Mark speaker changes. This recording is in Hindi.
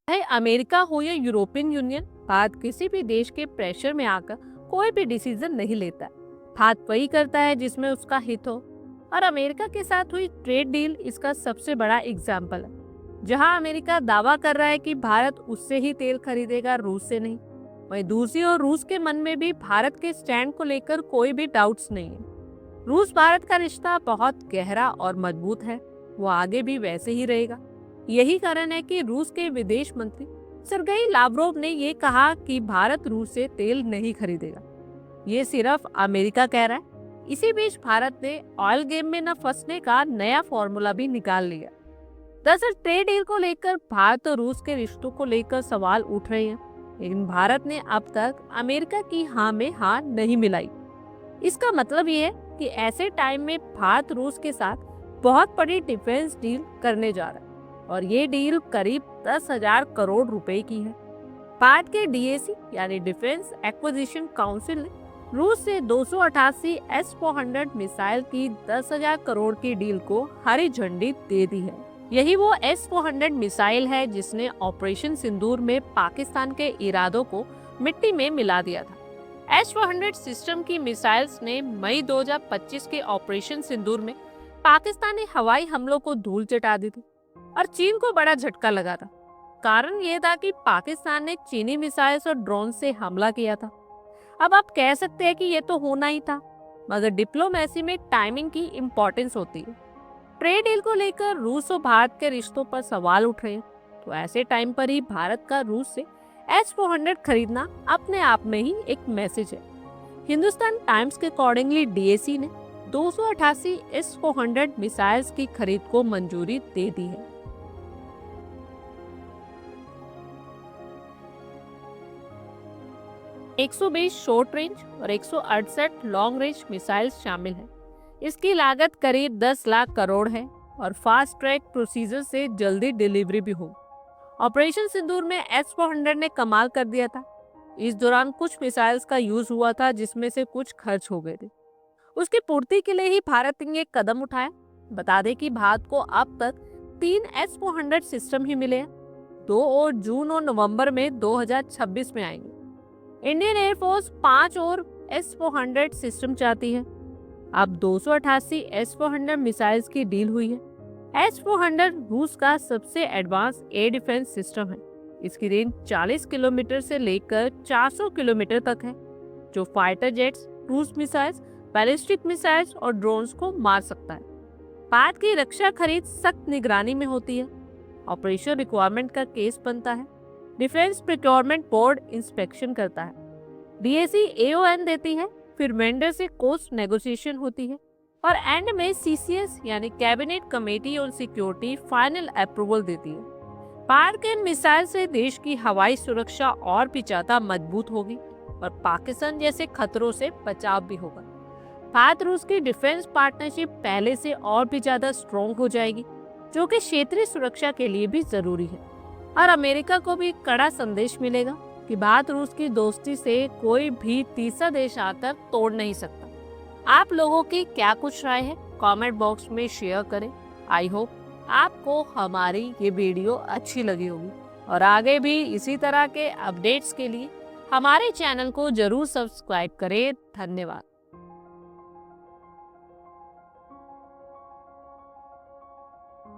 Speaker 1: चाहे अमेरिका हो या यूरोपियन यूनियन, भारत किसी भी देश के प्रेशर में आकर कोई भी डिसीजन नहीं लेता। भारत वही करता है जिसमें उसका हित हो। और अमेरिका के साथ हुई ट्रेड डील इसका सबसे बड़ा एग्जाम्पल है, जहां अमेरिका दावा कर रहा है कि भारत उससे ही तेल खरीदेगा, रूस से नहीं। वहीं दूसरी ओर रूस के मन में भी भारत के स्टैंड को लेकर कोई भी डाउट्स नहीं है। रूस भारत का रिश्ता बहुत गहरा और मजबूत है, वो आगे भी वैसे ही रहेगा। यही कारण है कि रूस के विदेश मंत्री सरगेई लावरोव ने ये कहा कि भारत रूस से तेल नहीं खरीदेगा। ये सिर्फ अमेरिका कह रहा है। इसी बीच भारत ने ऑयल गेम में न फंसने का नया फॉर्मूला भी निकाल लिया। दरअसल ट्रेड डील को लेकर भारत और रूस के रिश्तों को लेकर सवाल उठ रहे हैं, लेकिन भारत ने अब तक अमेरिका की हाँ में हाँ नहीं मिलाई। इसका मतलब ये है कि ऐसे टाइम में भारत रूस के साथ बहुत बड़ी डिफेंस डील करने जा रहा है, और ये डील करीब 10,000 करोड़ रुपए की है। भारत के डीएसी यानी डिफेंस एक्विजिशन काउंसिल ने रूस से 288 S-400 मिसाइल की 10,000 करोड़ की डील को हरी झंडी दे दी है। यही वो S-400 मिसाइल है जिसने ऑपरेशन सिंदूर में पाकिस्तान के इरादों को मिट्टी में मिला दिया था। S-400 सिस्टम की मिसाइल्स ने मई 2025 के ऑपरेशन सिंदूर में पाकिस्तानी हवाई हमलों को धूल चटा दी थी और चीन को बड़ा झटका लगा था। कारण ये था कि पाकिस्तान ने चीनी मिसाइल्स और ड्रोन से हमला किया था। अब आप कह सकते हैं कि ये तो होना ही था, मगर डिप्लोमेसी में टाइमिंग की इम्पोर्टेंस होती है। ट्रेड डील को लेकर रूस और भारत के रिश्तों पर सवाल उठ रहे हैं, तो ऐसे टाइम पर ही भारत का रूस से S-400 खरीदना अपने आप में ही एक मैसेज है। हिंदुस्तान टाइम्स के अकॉर्डिंगली डीएसी ने 288 S-400 मिसाइल्स की खरीद को मंजूरी दे दी है। एक 120 शॉर्ट रेंज और 168 लॉन्ग रेंज मिसाइल्स शामिल हैं। इसकी लागत करीब 10 लाख करोड़ है और फास्ट ट्रैक प्रोसीजर से जल्दी डिलीवरी भी हो। ऑपरेशन सिंदूर में S-400 ने कमाल कर दिया था। इस दौरान कुछ मिसाइल्स का यूज हुआ था जिसमें से कुछ खर्च हो गए थे। उसकी पूर्ति के लिए ही भारत ने एक कदम उठाया। बता दें कि भारत को अब तक 3 S-400 सिस्टम ही मिले हैं। 2 और जून और नवंबर में 2026 में आएंगे। इंडियन एयरफोर्स 5 और S-400 सिस्टम चाहती है। अब 288 S-400 मिसाइल्स की डील हुई है। S-400 रूस का सबसे एडवांस एयर डिफेंस सिस्टम है। इसकी रेंज 40 किलोमीटर से लेकर 400 किलोमीटर तक है, जो fighter jets, cruise missiles, ballistic missiles और ड्रोन्स को मार सकता है। भारत की रक्षा खरीद सख्त निगरानी में होती है। ऑपरेशन रिक्वायरमेंट का केस बनता है। डिफेंस प्रोक्योरमेंट बोर्ड इंस्पेक्शन करता है। डीएसी एओएन देती है, फिर वेंडर से कॉस्ट नेगोशिएशन होती है और एंड में सीसीएस यानी cabinet committee on security final approval देती है। भारत के मिसाइल से देश की हवाई सुरक्षा और भी ज्यादा मजबूत होगी और पाकिस्तान जैसे खतरों से बचाव भी होगा। भारत रूस की डिफेंस पार्टनरशिप पहले से और भी ज्यादा स्ट्रॉन्ग हो जाएगी, जो कि क्षेत्रीय सुरक्षा के लिए भी जरूरी है। और अमेरिका को भी कड़ा संदेश मिलेगा कि भारत रूस की दोस्ती से कोई भी तीसरा देश आकर तोड़ नहीं सकता। आप लोगों की क्या कुछ राय है, कमेंट बॉक्स में शेयर करें। आई होप आपको हमारी ये वीडियो अच्छी लगी होगी और आगे भी इसी तरह के अपडेट्स के लिए हमारे चैनल को जरूर सब्सक्राइब करें। धन्यवाद।